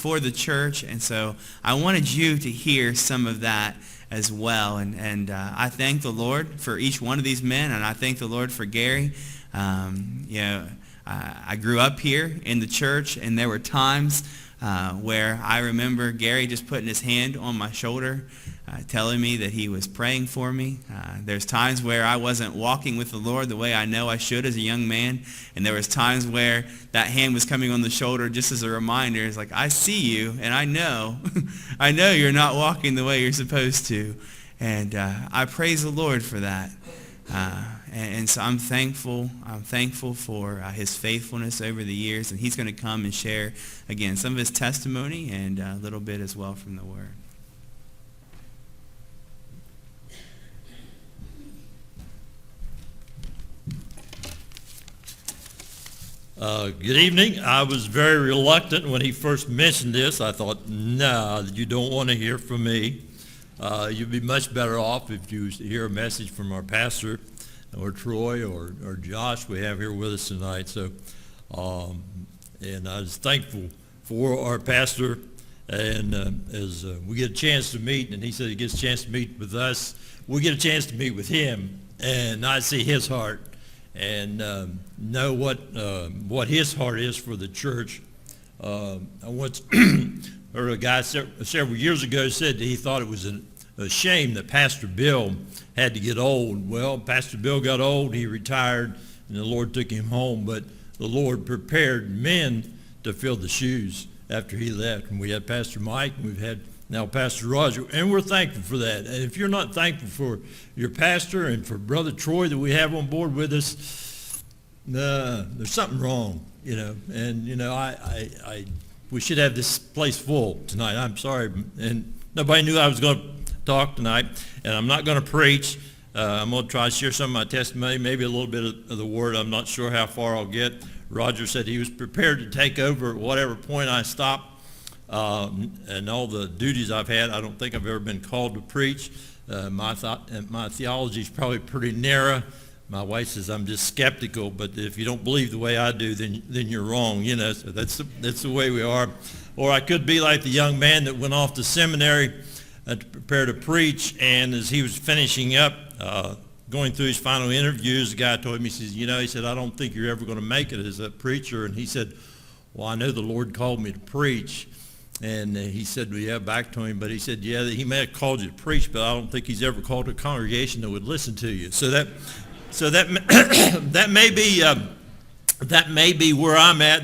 for the church. And so I wanted you to hear some of that as well. And I thank the Lord for each one of these men, and I thank the Lord for Gary. I grew up here in the church, and there were times where I remember Gary just putting his hand on my shoulder, telling me that he was praying for me. There's times where I wasn't walking with the Lord the way I know I should as a young man, and there was times where that hand was coming on the shoulder just as a reminder. It's like, I see you, and I know, I know you're not walking the way you're supposed to, and I praise the Lord for that. And so I'm thankful for his faithfulness over the years, and he's going to come and share, again, some of his testimony and a little bit as well from the Word. Good evening. I was very reluctant when he first mentioned this. I thought, no, you don't want to hear from me. You'd be much better off if you hear a message from our pastor, or Troy, or Josh we have here with us tonight. So, and I was thankful for our pastor, and as we get a chance to meet, and he said he gets a chance to meet with us, we get a chance to meet with him, and I see his heart, and know what his heart is for the church. I once heard a guy several years ago said that he thought it was a shame that Pastor Bill had to get old. Well, Pastor Bill got old, he retired, and the Lord took him home, but the Lord prepared men to fill the shoes after he left. And we had Pastor Mike, and we've had now Pastor Roger, and we're thankful for that. And if you're not thankful for your pastor and for Brother Troy that we have on board with us, there's something wrong, you know. And, you know, we should have this place full tonight. I'm sorry, and nobody knew I was going to talk tonight, and I'm not going to preach. I'm going to try to share some of my testimony, maybe a little bit of the word. I'm not sure how far I'll get. Roger said he was prepared to take over at whatever point I stop, and all the duties I've had. I don't think I've ever been called to preach. My theology is probably pretty narrow. My wife says I'm just skeptical, but if you don't believe the way I do, then you're wrong. You know, so that's the way we are. Or I could be like the young man that went off to seminary to prepare to preach, and as he was finishing up, going through his final interviews, the guy told me, he says, you know, he said, I don't think you're ever going to make it as a preacher. And he said, well, I know the Lord called me to preach. And he said, well, yeah, back to him, but he said, yeah, he may have called you to preach, but I don't think he's ever called a congregation that would listen to you. So that that may be where I'm at.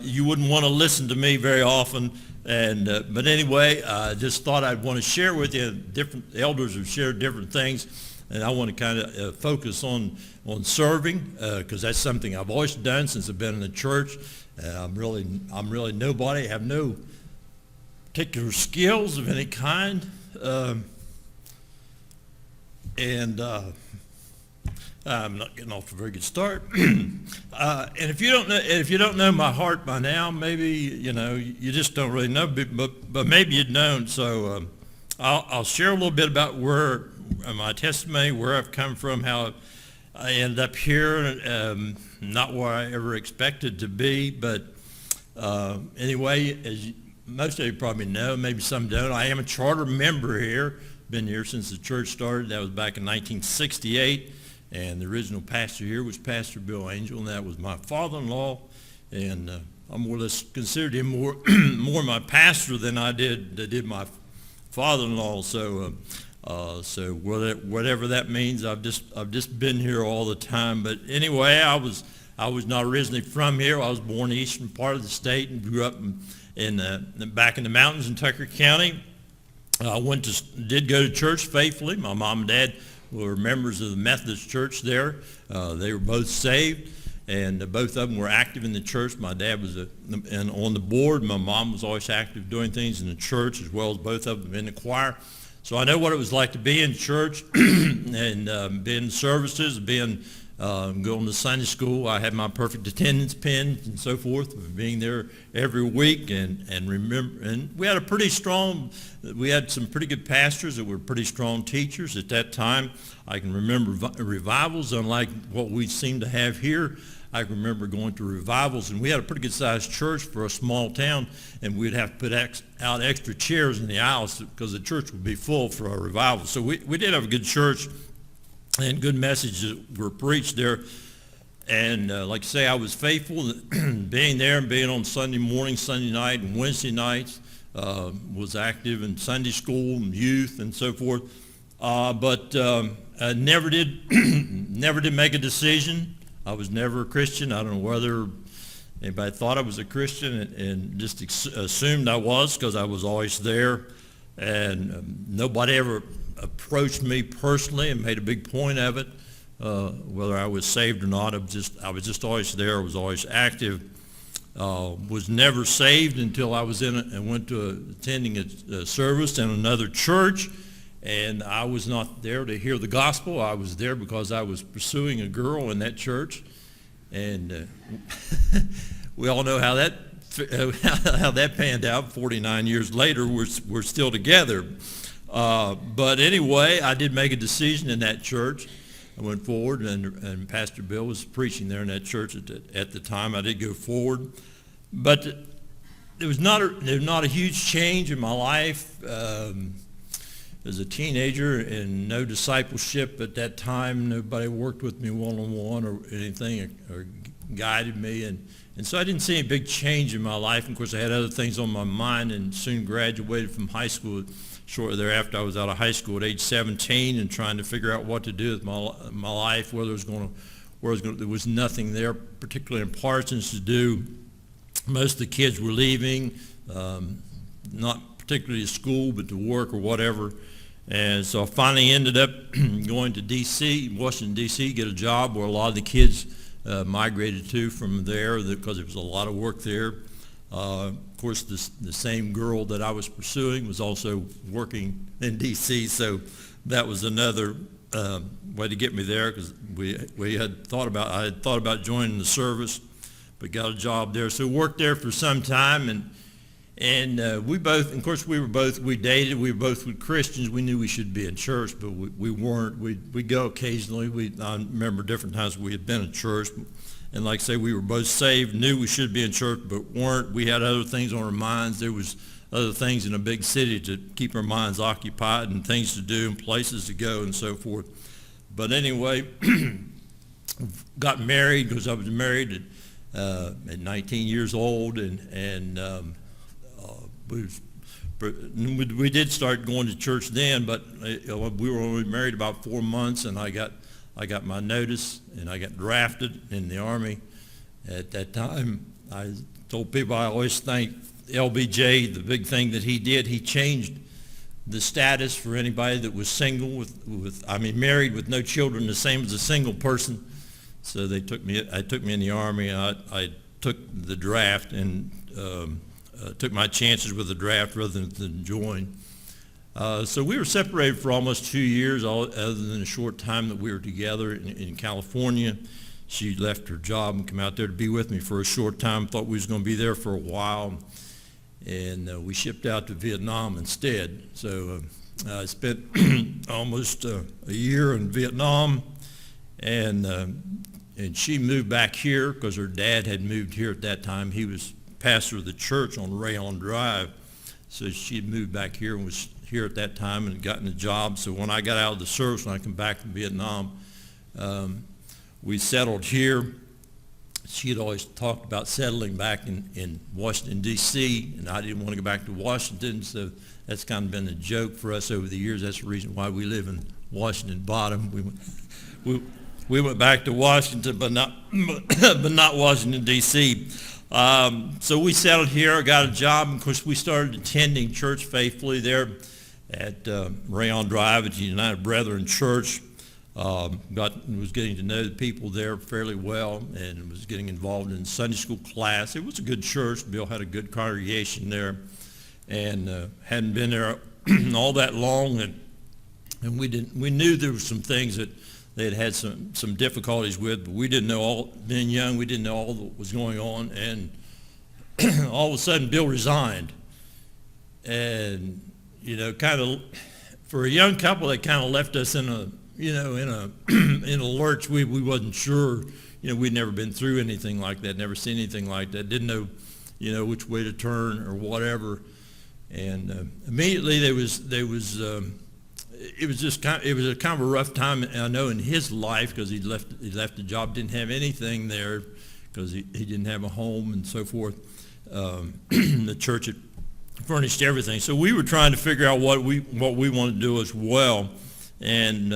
You wouldn't want to listen to me very often. And but anyway, I just thought I'd want to share with you. Different elders have shared different things, and I want to kind of focus on serving, because that's something I've always done since I've been in the church. I'm really nobody. I have no particular skills of any kind, and I'm not getting off to a very good start. And if you don't know my heart by now, maybe you know you just don't really know. But maybe you don't. So I'll share a little bit about where my testimony, where I've come from, how I ended up here, not where I ever expected to be. But anyway, as most of you probably know, maybe some don't, I am a charter member here. Been here since the church started. That was back in 1968. And the original pastor here was Pastor Bill Angel, and that was my father-in-law. And I more or less considered him more my pastor than I did my father-in-law. So whatever that means, I've just been here all the time. But anyway, I was not originally from here. I was born in the eastern part of the state and grew up back in the mountains in Tucker County. I did go to church faithfully. My mom and dad were members of the Methodist church there. They were both saved, and both of them were active in the church. My dad was on the board. My mom was always active doing things in the church, as well as both of them in the choir. So I know what it was like to be in church and be in services, going to Sunday school. I had my perfect attendance pin and so forth, being there every week, and we had some pretty good pastors that were pretty strong teachers at that time. I can remember revivals, unlike what we seem to have here. I remember going to revivals, and we had a pretty good-sized church for a small town, and we'd have to put out extra chairs in the aisles because the church would be full for a revival. So we did have a good church, and good messages were preached there. And like I say, I was faithful being there and being on Sunday morning, Sunday night, and Wednesday nights. Was active in Sunday school and youth and so forth. But I never did make a decision. I was never a Christian. I don't know whether anybody thought I was a Christian and just assumed I was, because I was always there. And nobody ever approached me personally and made a big point of it, whether I was saved or not. I was just always there. I was always active. Was never saved until I was went to attending a service in another church, and I was not there to hear the gospel. I was there because I was pursuing a girl in that church, and we all know how that panned out. 49 years later, we're still together. But anyway, I did make a decision in that church. I went forward, and Pastor Bill was preaching there in that church at the time. I did go forward, but there was not a huge change in my life. As a teenager, and no discipleship at that time. Nobody worked with me one-on-one or anything, or guided me, and so I didn't see any big change in my life. And of course, I had other things on my mind, and soon graduated from high school. Shortly thereafter, I was out of high school at age 17 and trying to figure out what to do with my life, there was nothing there, particularly in Parsons, to do. Most of the kids were leaving, not particularly to school, but to work or whatever. And so I finally ended up going to D.C., Washington, D.C., get a job where a lot of the kids migrated to from there because there was a lot of work there. Of course, the same girl that I was pursuing was also working in D.C., so that was another way to get me there, because I had thought about joining the service, but got a job there. So worked there for some time, and we both, of course, we dated. We were both Christians. We knew we should be in church, but we weren't. We'd go occasionally. I remember different times we had been in church. And like I say, we were both saved, knew we should be in church, but weren't. We had other things on our minds. There was other things in a big city to keep our minds occupied, and things to do and places to go and so forth. But anyway, got married, because I was married at 19 years old, and we did start going to church then, but we were only married about 4 months, and I got my notice, and I got drafted in the Army. At that time, I told people I always thank LBJ. The big thing that he did, he changed the status for anybody that was single married with no children, the same as a single person. So I took me in the Army. I took the draft and took my chances with the draft rather than join. So we were separated for almost 2 years, other than a short time that we were together in California. She left her job and came out there to be with me for a short time. Thought we was going to be there for a while, and we shipped out to Vietnam instead. So I spent almost a year in Vietnam, and she moved back here because her dad had moved here at that time. He was pastor of the church on Rayon Drive, so she moved back here and was here at that time and gotten a job. So when I got out of the service, when I come back from Vietnam, we settled here. She had always talked about settling back in Washington, D.C., and I didn't want to go back to Washington, so that's kind of been a joke for us over the years. That's the reason why we live in Washington Bottom. We went back to Washington, but not Washington, D.C. So we settled here, got a job, and of course we started attending church faithfully there at Rayon Drive at the United Brethren Church. Was getting to know the people there fairly well, and was getting involved in Sunday school class. It was a good church. Bill had a good congregation there, and hadn't been there all that long, and we knew there were some things that they had some difficulties with, but we didn't know being young, we didn't know all that was going on, and all of a sudden Bill resigned. And, kind of, for a young couple, that kind of left us in in a in a lurch. We wasn't sure. We'd never been through anything like that, never seen anything like that, didn't know, which way to turn or whatever. And immediately it was just it was a kind of a rough time, I know, in his life, because he left the job, didn't have anything there because he didn't have a home and so forth. The church had furnished everything, so we were trying to figure out what we wanted to do as well. And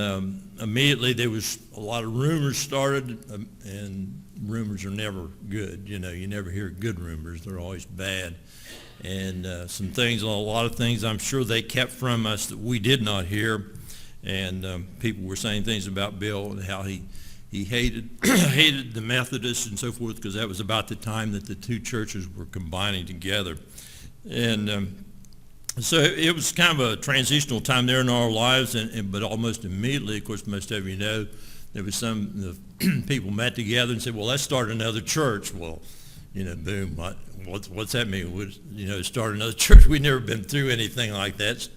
immediately there was a lot of rumors started, and rumors are never good. You never hear good rumors; they're always bad. And a lot of things I'm sure they kept from us that we did not hear. And people were saying things about Bill and how he hated hated the Methodists and so forth, because that was about the time that the two churches were combining together. And so it was kind of a transitional time there in our lives, but almost immediately, of course, most of you know, there was the people met together and said, well, let's start another church. Well, boom, what's that mean? Start another church. We'd never been through anything like that,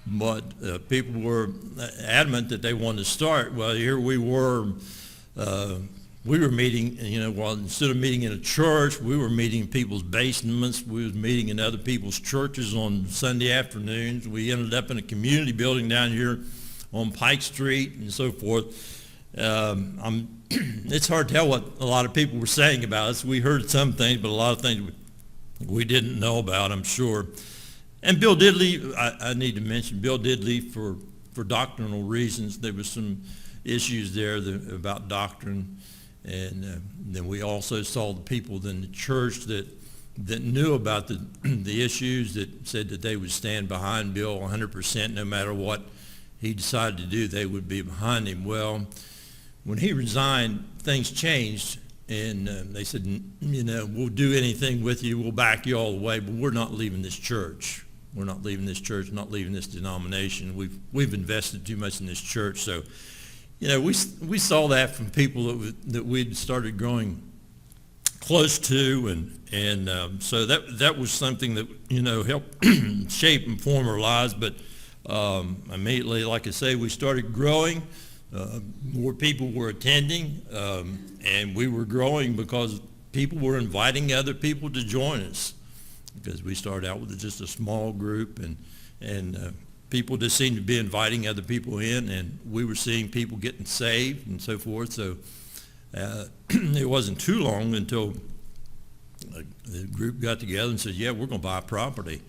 but people were adamant that they wanted to start. Well, here we were meeting, instead of meeting in a church, we were meeting in people's basements. We was meeting in other people's churches on Sunday afternoons. We ended up in a community building down here on Pike Street and so forth. It's hard to tell what a lot of people were saying about us. We heard some things, but a lot of things we didn't know about, I'm sure. And Bill did leave. I need to mention, Bill did leave for doctrinal reasons. There was some issues there about doctrine. And then we also saw the people in the church that knew about the issues, that said that they would stand behind Bill 100%, no matter what he decided to do, they would be behind him. Well, when he resigned, things changed, and they said, we'll do anything with you, we'll back you all the way, but we're not leaving this church. We're not leaving this church, not leaving this denomination. We've invested too much in this church. So, we saw that from people that we'd started growing close to, and so that was something that helped shape and form our lives. But immediately, like I say, we started growing. More people were attending, and we were growing because people were inviting other people to join us, because we started out with just a small group, and people just seemed to be inviting other people in, and we were seeing people getting saved and so forth. So it wasn't too long until the group got together and said, yeah, we're going to buy a property.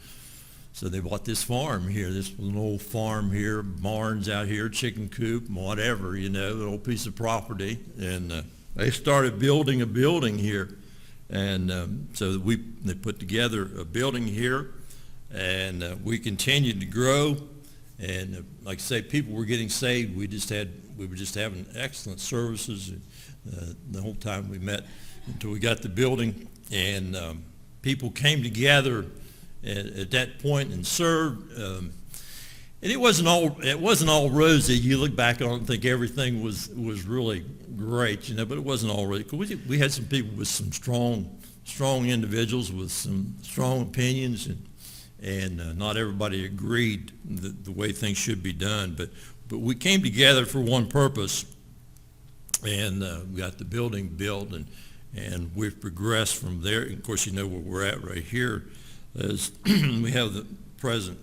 So they bought this farm here. This was an old farm here, barns out here, chicken coop, whatever, an old piece of property. And they started building a building here. And so they put together a building here, and we continued to grow. And like I say, people were getting saved. We were just having excellent services the whole time we met until we got the building. And people came together at that point and served. And it wasn't all rosy. You look back on it and think everything was really great, but it wasn't all rosy. We had some people with some strong individuals with some strong opinions, and not everybody agreed the way things should be done. But we came together for one purpose, and we got the building built, and we've progressed from there. And of course, where we're at right here is we have the present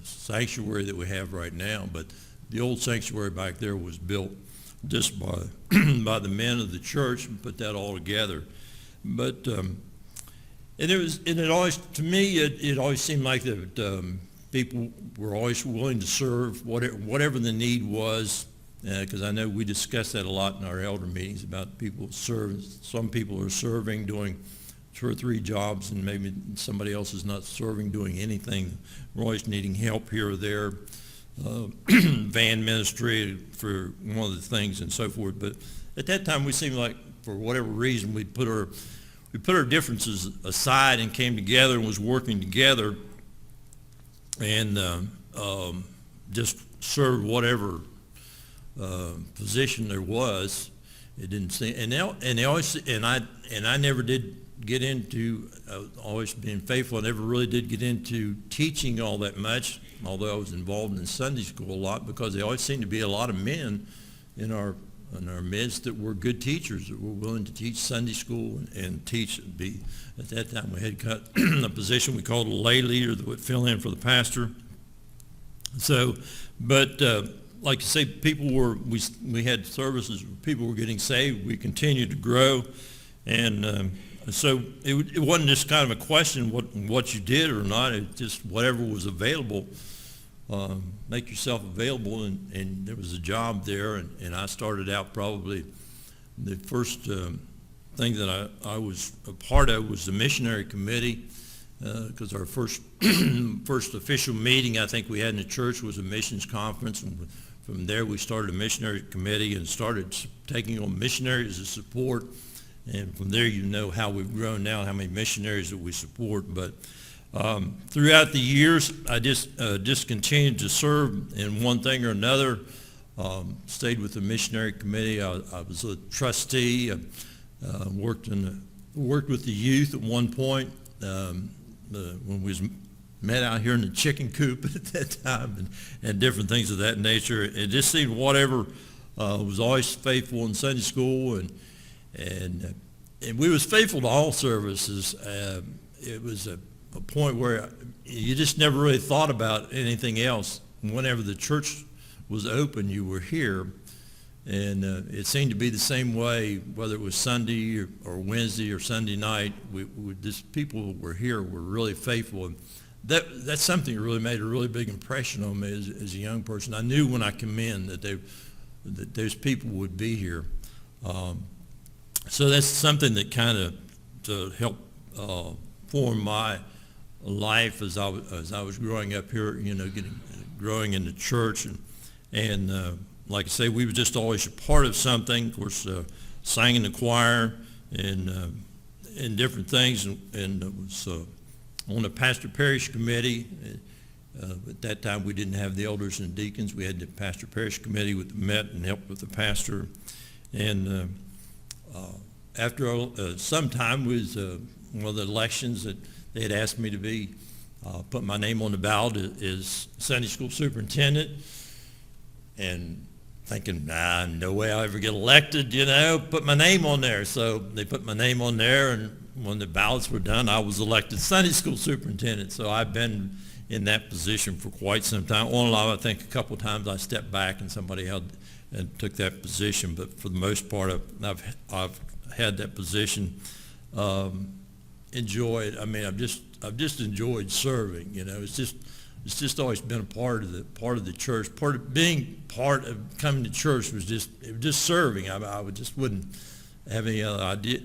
sanctuary that we have right now, but the old sanctuary back there was built just by the men of the church, and put that all together. But it always, to me, it always seemed like that people were always willing to serve whatever the need was, because I know we discussed that a lot in our elder meetings about people serving. Some people are serving, doing 2 or 3 jobs, and maybe somebody else is not serving, doing anything. We're always needing help here or there, van ministry for one of the things and so forth. But at that time, we seemed like, for whatever reason, we put our differences aside and came together and was working together, and just served whatever position there was. It didn't seem, and they always, and I never did get into, always being faithful. I never really did get into teaching all that much, although I was involved in Sunday school a lot, because there always seemed to be a lot of men in our midst that were good teachers, that were willing to teach Sunday school and teach. At that time we had cut a position we called a lay leader that would fill in for the pastor. So, but like you say, we had services where people were getting saved. We continued to grow, and so it wasn't just kind of a question what you did or not. It just whatever was available. Make yourself available, and there was a job there, and I started out probably the first thing that I was a part of was the missionary committee, because our first official meeting I think we had in the church was a missions conference, and from there we started a missionary committee and started taking on missionaries as support, and from there you know how we've grown now, how many missionaries that we support. But throughout the years, I just continued to serve in one thing or another. Stayed with the missionary committee. I was a trustee. Worked with the youth at one point when we met out here in the chicken coop at that time, and different things of that nature. It just seemed whatever was always faithful in Sunday school, and we was faithful to all services. It was a point where you just never really thought about anything else. Whenever the church was open, you were here, and it seemed to be the same way, whether it was Sunday or Wednesday or Sunday night. People who were here were really faithful, and that's something that really made a really big impression on me as a young person. I knew when I came in that those people would be here. So that's something that kind of helped form my life as I was growing up here, growing in the church, and like I say, we were just always a part of something. Of course, sang in the choir and different things, and was on the pastor parish committee. At that time, we didn't have the elders and deacons. We had the pastor parish committee that met and helped with the pastor. And after some time was one of the elections that they had asked me to put my name on the ballot as Sunday school superintendent, and thinking, no way I'll ever get elected, put my name on there. So they put my name on there, and when the ballots were done, I was elected Sunday school superintendent. So I've been in that position for quite some time. On and off, I think a couple of times I stepped back and somebody held and took that position, but for the most part, I've had that position. Enjoyed. I mean, I've just enjoyed serving. It's just always been a part of the church. Being part of coming to church was just serving. I wouldn't have any other idea.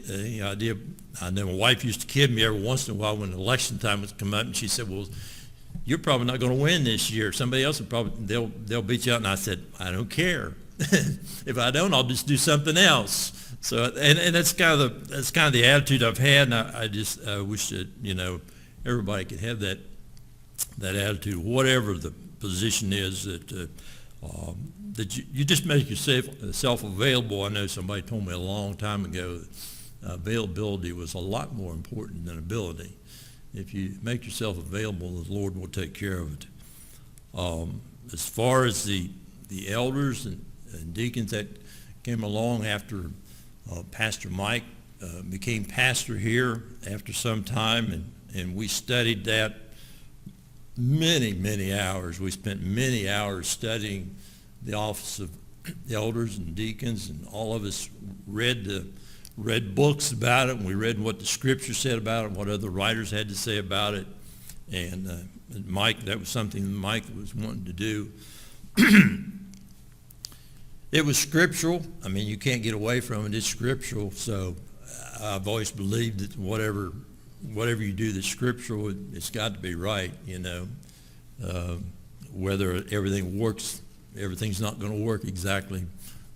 I know my wife used to kid me every once in a while when election time would come up, and she said, "Well, you're probably not going to win this year. Somebody else they'll beat you out." And I said, "I don't care. If I don't, I'll just do something else." So, and that's kind of the attitude I've had, and I just wish that everybody could have that attitude, whatever the position is, that you just make yourself available. I know somebody told me a long time ago that availability was a lot more important than ability. If you make yourself available, the Lord will take care of it. As far as the elders and deacons that came along after Pastor Mike became pastor here after some time, and we studied that many hours. We spent many hours studying the office of elders and deacons, and all of us read books about it, and we read what the scripture said about it, what other writers had to say about it. And Mike, that was something Mike was wanting to do. It was scriptural. I mean, you can't get away from it. It's scriptural. So I've always believed that whatever you do that's scriptural, it's got to be right, whether everything works, everything's not going to work exactly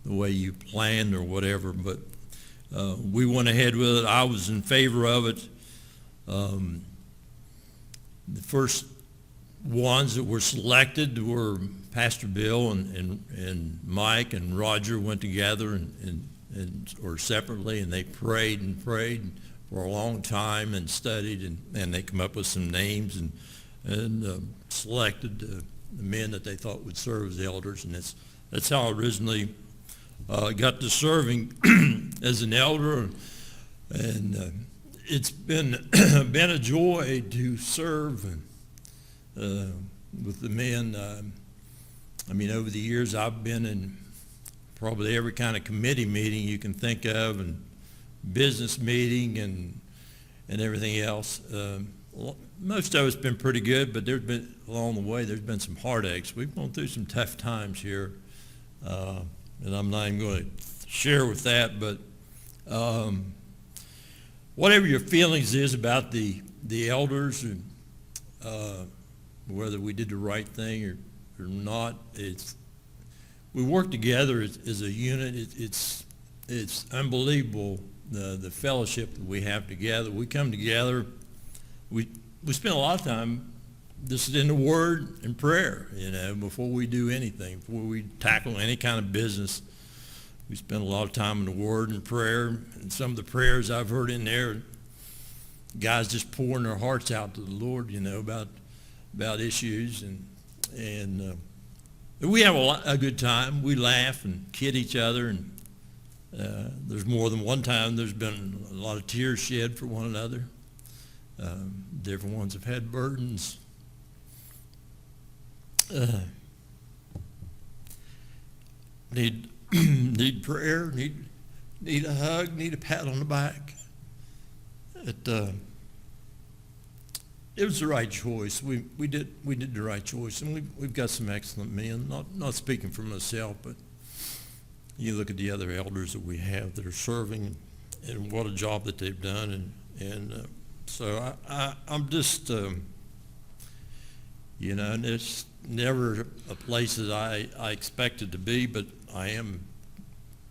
the way you planned or whatever, but we went ahead with it. I was in favor of it. The first ones that were selected were Pastor Bill and Mike and Roger went together and or separately, and they prayed and prayed for a long time and studied, and they come up with some names and selected the men that they thought would serve as elders, and that's how I originally got to serving as an elder, and it's been been a joy to serve with the men. Over the years, I've been in probably every kind of committee meeting you can think of, and business meeting and everything else. Most of it's been pretty good, but along the way, there's been some heartaches. We've gone through some tough times here, and I'm not even going to share with that, but whatever your feelings is about the elders, and whether we did the right thing or not, we work together as a unit. It's unbelievable the fellowship that we have together. We come together. We spend a lot of time just in the Word and prayer, before we do anything, before we tackle any kind of business. We spend a lot of time in the Word and prayer, and some of the prayers I've heard in there, guys just pouring their hearts out to the Lord, about issues, and we have a good time. We laugh and kid each other, and there's more than one time there's been a lot of tears shed for one another. Different ones have had burdens. Need prayer, need a hug, need a pat on the back. It was the right choice. We did the right choice, and we've got some excellent men. Not speaking for myself, but you look at the other elders that we have that are serving, and what a job that they've done, and so I'm just and it's never a place that I expected to be, but I am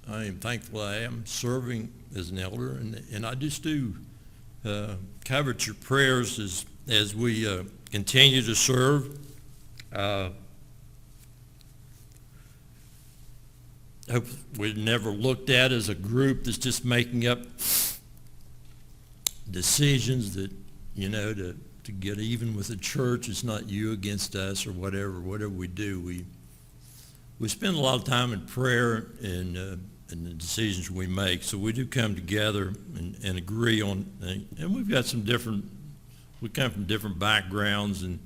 thankful I am serving as an elder, and I just do covet your prayers as we continue to serve. Hope we're never looked at as a group that's just making up decisions that, to get even with the church. It's not you against us or whatever we do. We spend a lot of time in prayer and the decisions we make. So we do come together and agree on, and we've got we come from different backgrounds and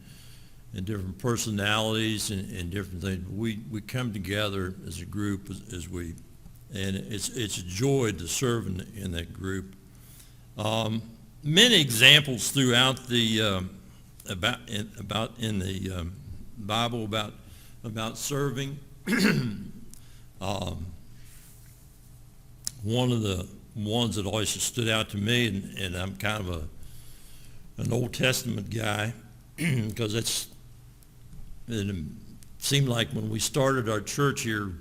different personalities and different things. We come together as a group and it's a joy to serve in that group. Many examples throughout the in the Bible about serving. One of the ones that always stood out to me, and I'm kind of an Old Testament guy, because it seemed like when we started our church here,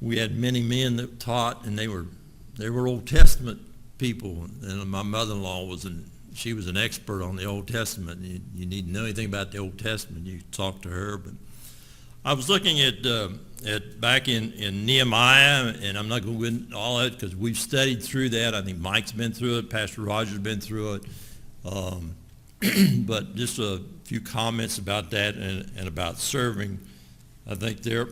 we had many men that taught, and they were Old Testament people. And my mother-in-law she was an expert on the Old Testament. You need to know anything about the Old Testament, you talk to her. But I was looking at back in Nehemiah, and I'm not going to go into all that because we've studied through that. I think Mike's been through it, Pastor Roger's been through it. But just a few comments about that and about serving. I think there,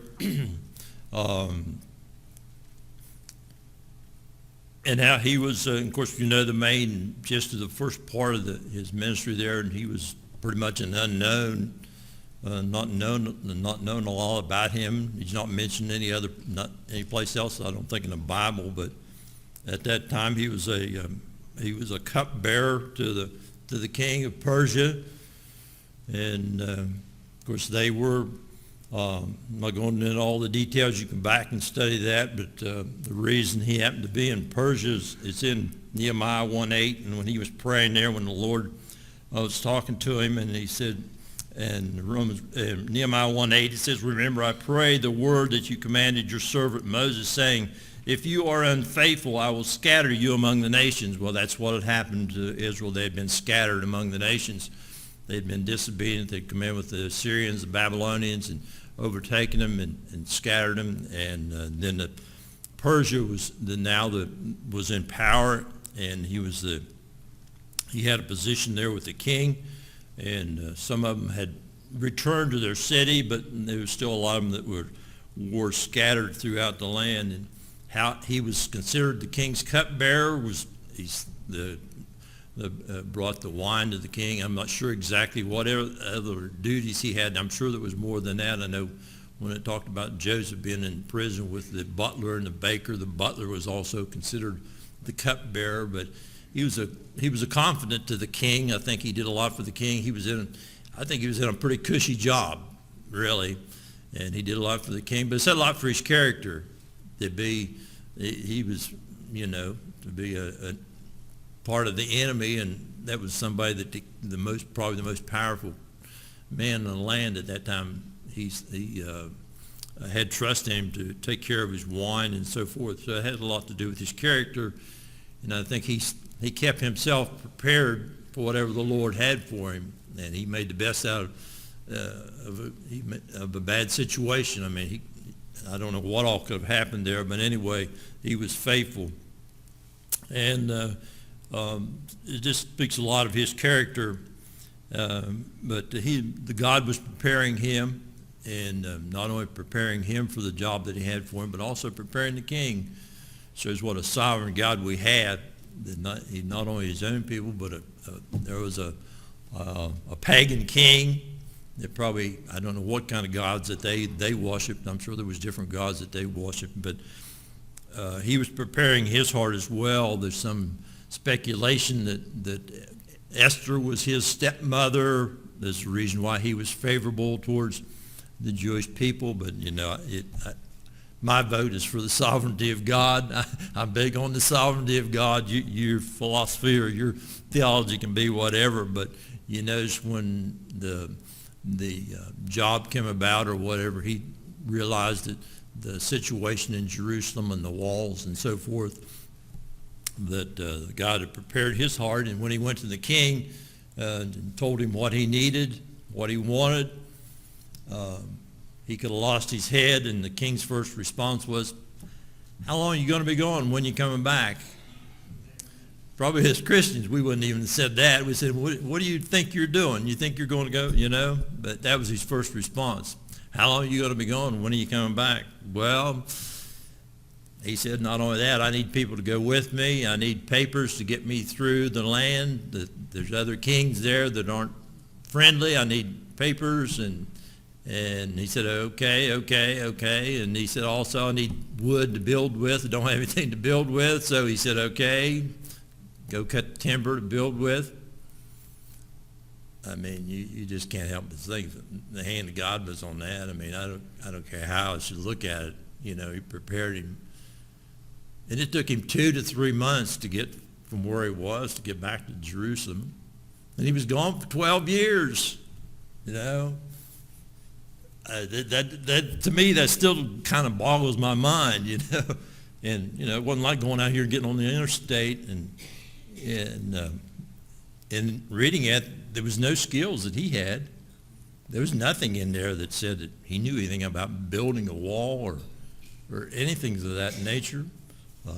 and how he was, of course, the main gist of the first part of his ministry there, and he was pretty much an unknown. Not known a lot about him. He's not mentioned not any place else, I don't think, in the Bible. But at that time, he was a cupbearer to the king of Persia, and of course they were. I'm not going into all the details. You can back and study that. But the reason he happened to be in Persia it's in Nehemiah 1:8, and when he was praying there, when the Lord was talking to him, and he said. And Nehemiah 1:8, it says, "Remember, I pray the word that you commanded your servant Moses, saying, if you are unfaithful, I will scatter you among the nations." Well, that's what had happened to Israel. They had been scattered among the nations. They had been disobedient. They'd come in with the Assyrians, the Babylonians, and overtaken them and scattered them. And then Persia was in power, and he had a position there with the king, and some of them had returned to their city, but there was still a lot of them that were scattered throughout the land. And how he was considered the king's cupbearer brought the wine to the king. I'm not sure exactly what other duties he had. I'm sure there was more than that. I know when it talked about Joseph being in prison with the butler and the baker, the butler was also considered the cupbearer, but he was a confidant to the king. I think he did a lot for the king. I think he was in a pretty cushy job, really, and he did a lot for the king. But it said a lot for his character to be a part of the enemy, and that was somebody that probably the most powerful man in the land at that time. He had trusted him to take care of his wine and so forth. So it had a lot to do with his character, and I think he kept himself prepared for whatever the Lord had for him, and he made the best out of a bad situation. I mean, I don't know what all could have happened there, but anyway, he was faithful, and it just speaks a lot of his character. But the God was preparing him, and not only preparing him for the job that he had for him, but also preparing the king. Shows what a sovereign God we had. He not only his own people, but there was a pagan king that probably, I don't know what kind of gods that they worshipped. I'm sure there was different gods that they worshipped, but he was preparing his heart as well. There's some speculation that Esther was his stepmother. There's a reason why he was favorable towards the Jewish people, but my vote is for the sovereignty of God. I'm big on the sovereignty of God. Your philosophy or your theology can be whatever, but you notice when the job came about or whatever, he realized that the situation in Jerusalem and the walls and so forth, that God had prepared his heart, and when he went to the king and told him what he needed, what he wanted, he could have lost his head, and the king's first response was, "How long are you going to be gone? When are you coming back?" Probably as Christians, we wouldn't even have said that. We said, what do you think you're doing? You think you're going to go, But that was his first response. "How long are you going to be gone? When are you coming back?" Well, he said, not only that, I need people to go with me. I need papers to get me through the land. There's other kings there that aren't friendly. I need papers. And he said, okay. And he said, also, I need wood to build with. I don't have anything to build with. So he said, okay, go cut timber to build with. I mean, you just can't help but think the hand of God was on that. I mean, I don't care how I should look at it. He prepared him. And it took him 2 to 3 months to get from where he was to get back to Jerusalem. And he was gone for 12 years, That to me, that still kind of boggles my mind, And, it wasn't like going out here and getting on the interstate and reading it, there was no skills that he had. There was nothing in there that said that he knew anything about building a wall or anything of that nature,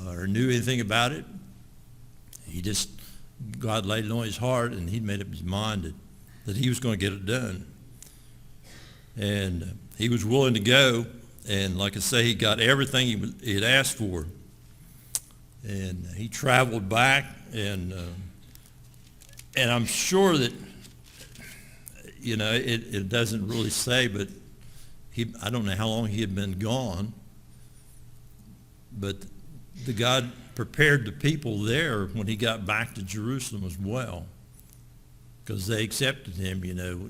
or knew anything about it. God laid it on his heart, and he made up his mind that he was going to get it done. And he was willing to go, and like I say, he got everything he had asked for. And he traveled back, and I'm sure that, it doesn't really say, but I don't know how long he had been gone, but the God prepared the people there when he got back to Jerusalem as well, because they accepted him.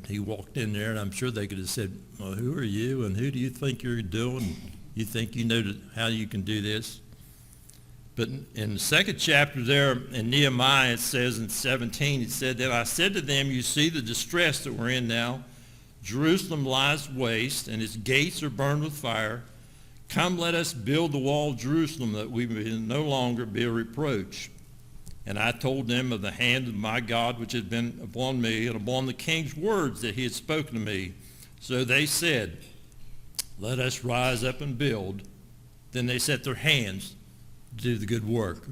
He walked in there, and I'm sure they could have said, "Well, who are you, and who do you think you're doing? You think you know how you can do this?" But in the second chapter there in Nehemiah, it says in 17, it said, "Then I said to them, you see the distress that we're in now. Jerusalem lies waste, and its gates are burned with fire. Come, let us build the wall of Jerusalem, that we may no longer be a reproach. And I told them of the hand of my God which had been upon me, and upon the king's words that he had spoken to me. So they said, let us rise up and build. then they set their hands to do the good work.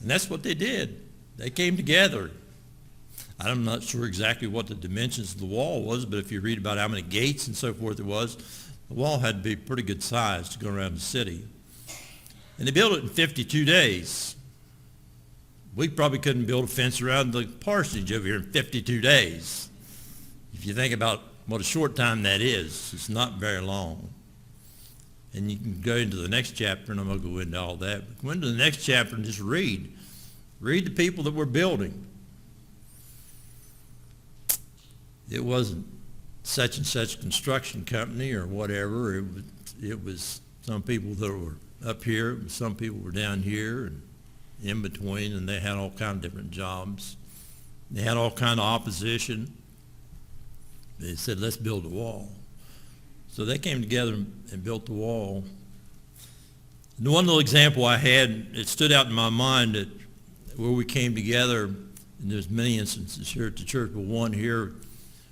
And that's what they did. They came together. I'm not sure exactly what the dimensions of the wall was, but if you read about how many gates and so forth it was, the wall had to be pretty good size to go around the city. And they built it in 52 days. We probably couldn't build a fence around the parsonage over here in 52 days. If you think about what a short time that is, it's not very long. And you can go into the next chapter, and I'm going to go into all that. But go into the next chapter and just read. Read the people that were building. It wasn't such and such construction company or whatever. It was some people that were up here, some people were down here and in between, and they had all kind of different jobs. They had all kind of opposition. They said, let's build a wall. So they came together and built the wall. And one little example I had, it stood out in my mind that where we came together, and there's many instances here at the church, but one here,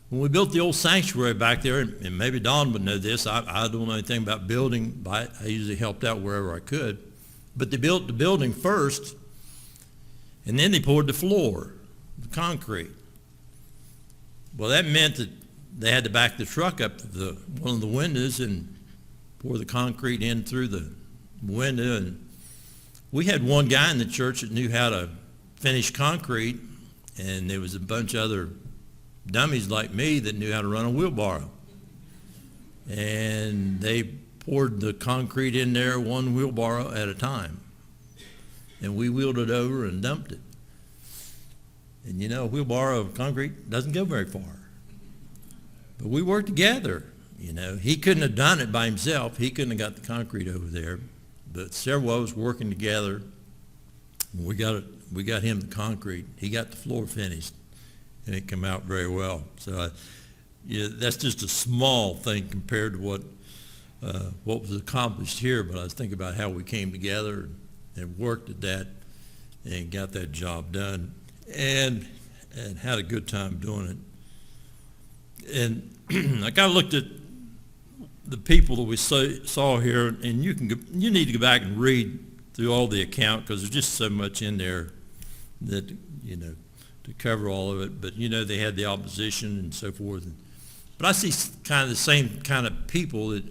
when we built the old sanctuary back there, and maybe Don would know this, I don't know anything about building, but I usually helped out wherever I could. But they built the building first, and then they poured the floor, the concrete. Well, that meant that they had to back the truck up to one of the windows and pour the concrete in through the window. And we had one guy in the church that knew how to finish concrete, and there was a bunch of other dummies like me that knew how to run a wheelbarrow. And they poured the concrete in there one wheelbarrow at a time. And we wheeled it over and dumped it. And you know, a wheelbarrow of concrete doesn't go very far. But we worked together, you know. He couldn't have done it by himself. He couldn't have got the concrete over there. But several of us working together. We got him the concrete. He got the floor finished. And it came out very well. So that's just a small thing compared to what was accomplished here. But I was thinking about how we came together and worked at that and got that job done and had a good time doing it. And I kind of looked at the people that we saw here, and you need to go back and read through all the account because there's just so much in there that, you know, to cover all of it. But, you know, they had the opposition and so forth. But I see kind of the same kind of people that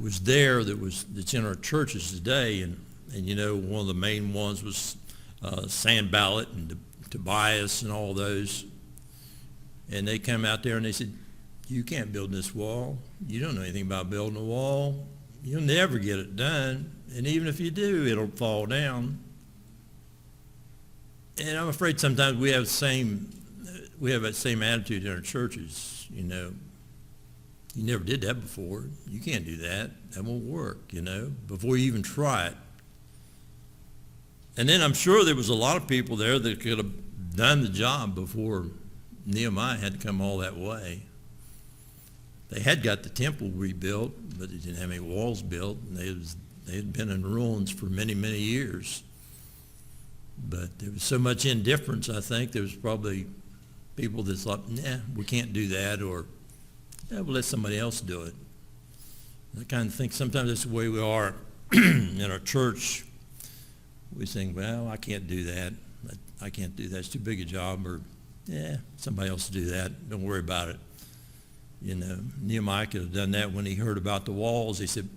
was there that's in our churches today. And you know, one of the main ones was Sam Ballett and Tobias and all those. And they come out there and they said, you can't build this wall. You don't know anything about building a wall. You'll never get it done. And even if you do, it'll fall down. And I'm afraid sometimes we have that same attitude in our churches, you know. You never did that before. You can't do that. That won't work, you know, before you even try it. And then I'm sure there was a lot of people there that could have done the job before Nehemiah had to come all that way. They had got the temple rebuilt, but they didn't have any walls built. And they had been in ruins for many, many years. But there was so much indifference, I think. There was probably people that thought, nah, we can't do that, or yeah, we'll let somebody else do it. I kind of think sometimes that's the way we are in our church. We think, well, I can't do that. I can't do that. It's too big a job. Or, yeah, somebody else will do that. Don't worry about it. You know, Nehemiah could have done that when he heard about the walls. He said,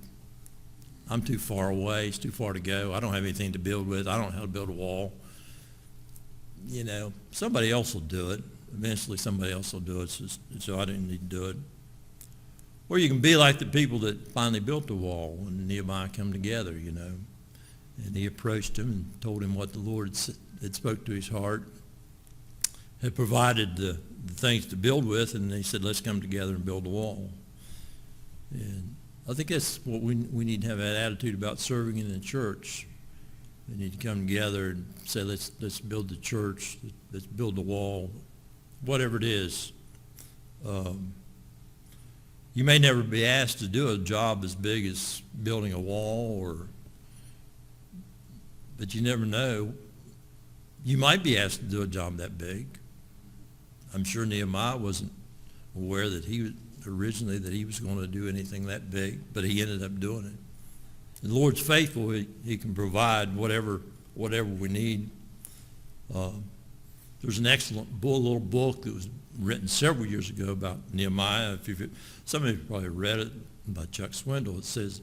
I'm too far away. It's too far to go. I don't have anything to build with. I don't know how to build a wall. You know, somebody else will do it. Eventually somebody else will do it, so I didn't need to do it. Or you can be like the people that finally built the wall when Nehemiah come together, you know. And he approached him and told him what the Lord had spoke to his heart, had provided the things to build with, and he said, let's come together and build the wall. And I think that's what we need to have, that attitude about serving in the church. We need to come together and say, let's build the church, let's build the wall, whatever it is. You may never be asked to do a job as big as building a wall, but you never know. You might be asked to do a job that big. I'm sure Nehemiah wasn't aware that he originally that he was going to do anything that big, but he ended up doing it. The Lord's faithful. He can provide whatever we need. There's an excellent little book that was written several years ago about Nehemiah. Some of you probably read it, by Chuck Swindoll. It says,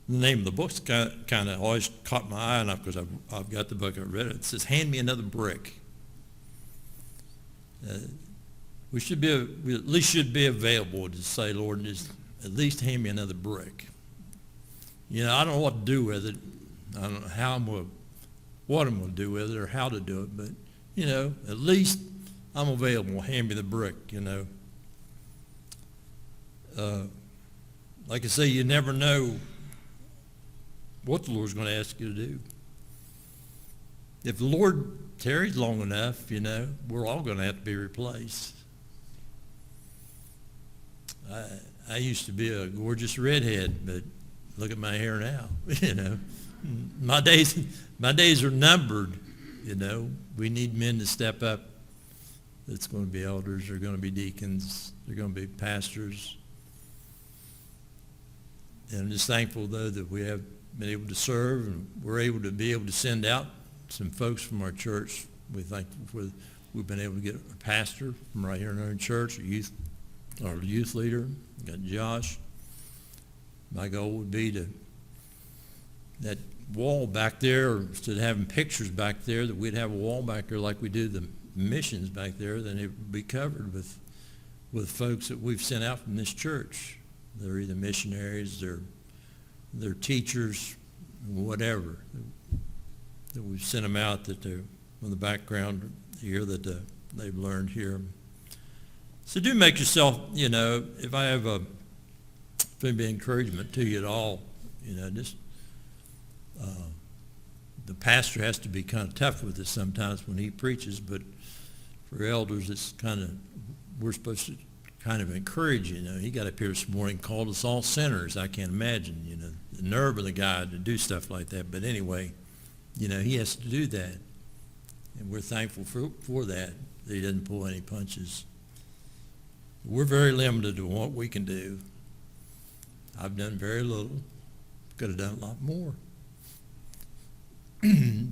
the name of the book's kind of always caught my eye, and because I've got the book, I read it. It says, "Hand me another brick." We at least should be available to say, "Lord, just at least hand me another brick." You know, I don't know what to do with it. I don't know what I'm going to do with it or how to do it, but, you know, at least I'm available. Hand me the brick, you know. Like I say, you never know what the Lord's going to ask you to do. If the Lord tarries long enough, you know, we're all going to have to be replaced. I used to be a gorgeous redhead, but look at my hair now. You know, my days are numbered. You know, we need men to step up. It's going to be elders. They're going to be deacons. They're going to be pastors. And I'm just thankful, though, that we have been able to serve, and we're able to send out some folks from our church. We're thankful we've been able to get a pastor from right here in our church, our youth leader. We got Josh. My goal would be that wall back there, instead of having pictures back there, that we'd have a wall back there like we do the missions back there, then it would be covered with folks that we've sent out from this church. They're either missionaries, they're teachers, whatever. That we've sent them out that they're from the background here that they've learned here. So do make yourself, you know, if I have be encouragement to you at all, you know, just the pastor has to be kind of tough with us sometimes when he preaches, but for elders, it's kind of, we're supposed to kind of encourage, you know. He got up here this morning and called us all sinners. I can't imagine, you know, the nerve of the guy to do stuff like that. But anyway, you know, he has to do that. And we're thankful for that he doesn't pull any punches. We're very limited to what we can do. I've done very little. Could have done a lot more.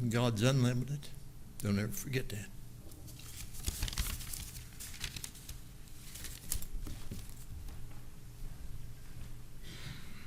God's unlimited. Don't ever forget that.